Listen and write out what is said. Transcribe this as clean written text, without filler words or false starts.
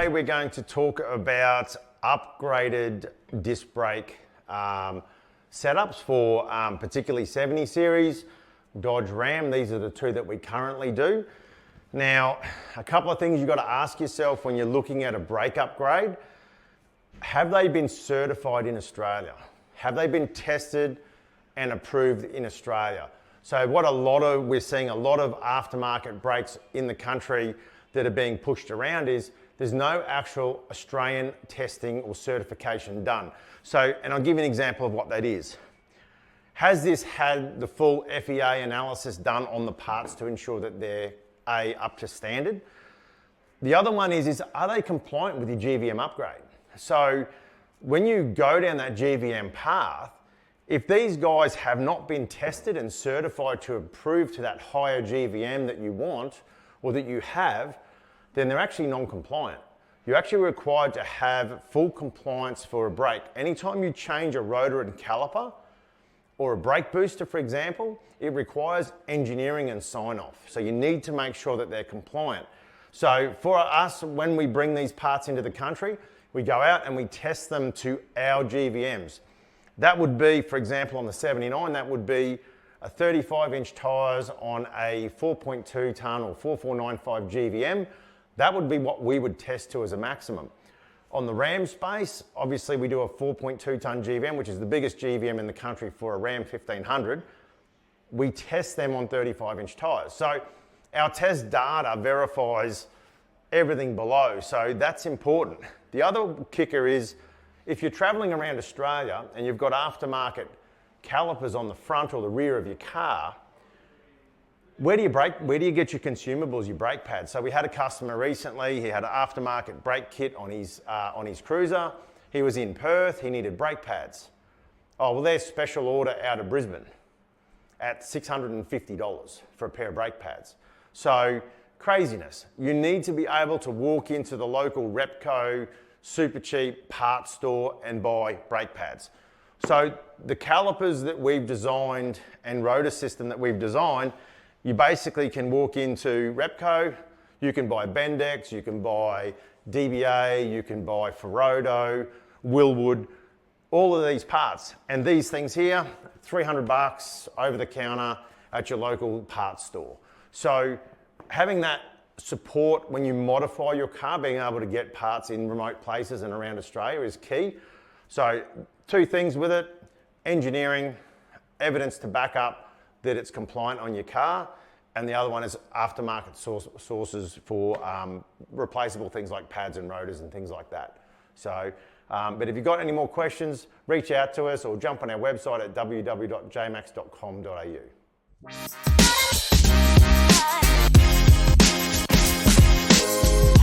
we're going to talk about upgraded disc brake setups for particularly 70 series, Dodge Ram. These are the two that we currently do. Now, a couple of things you've got to ask yourself when you're looking at a brake upgrade. Have they been certified in Australia? Have they been tested and approved in Australia? So we're seeing a lot of aftermarket brakes in the country that are being pushed around is there's no actual Australian testing or certification done. So, and I'll give you an example of what that is. Has this had the full FEA analysis done on the parts to ensure that they're up to standard? The other one is are they compliant with your GVM upgrade? So when you go down that GVM path, if these guys have not been tested and certified to approve to that higher GVM that you want or that you have, then they're actually non-compliant. You're actually required to have full compliance for a brake. Anytime you change a rotor and caliper or a brake booster, for example, it requires engineering and sign-off. So you need to make sure that they're compliant. So for us, when we bring these parts into the country, we go out and we test them to our GVMs. That would be, for example, on the 79, that would be a 35-inch tyres on a 4.2 tonne or 4495 GVM. That would be what we would test to as a maximum. On the Ram space, obviously we do a 4.2 tonne GVM, which is the biggest GVM in the country for a Ram 1500. We test them on 35-inch tyres. So our test data verifies everything below, so that's important. The other kicker is, if you're traveling around Australia and you've got aftermarket calipers on the front or the rear of your car, where do you get your consumables, your brake pads? So we had a customer recently, he had an aftermarket brake kit on his cruiser. He was in Perth, he needed brake pads. Oh, well, there's special order out of Brisbane at $650 for a pair of brake pads. So craziness. You need to be able to walk into the local Repco, super cheap parts store and buy brake pads. So the calipers that we've designed and rotor system that we've designed, you basically can walk into Repco, you can buy Bendix, you can buy DBA, you can buy Ferodo, Willwood, all of these parts. And these things here, $300 over the counter at your local parts store. So having that support when you modify your car, being able to get parts in remote places and around Australia is key. So two things with it: engineering, evidence to back up that it's compliant on your car, and the other one is aftermarket sources for replaceable things like pads and rotors and things like that. So, but if you've got any more questions, reach out to us or jump on our website at www.jmax.com.au.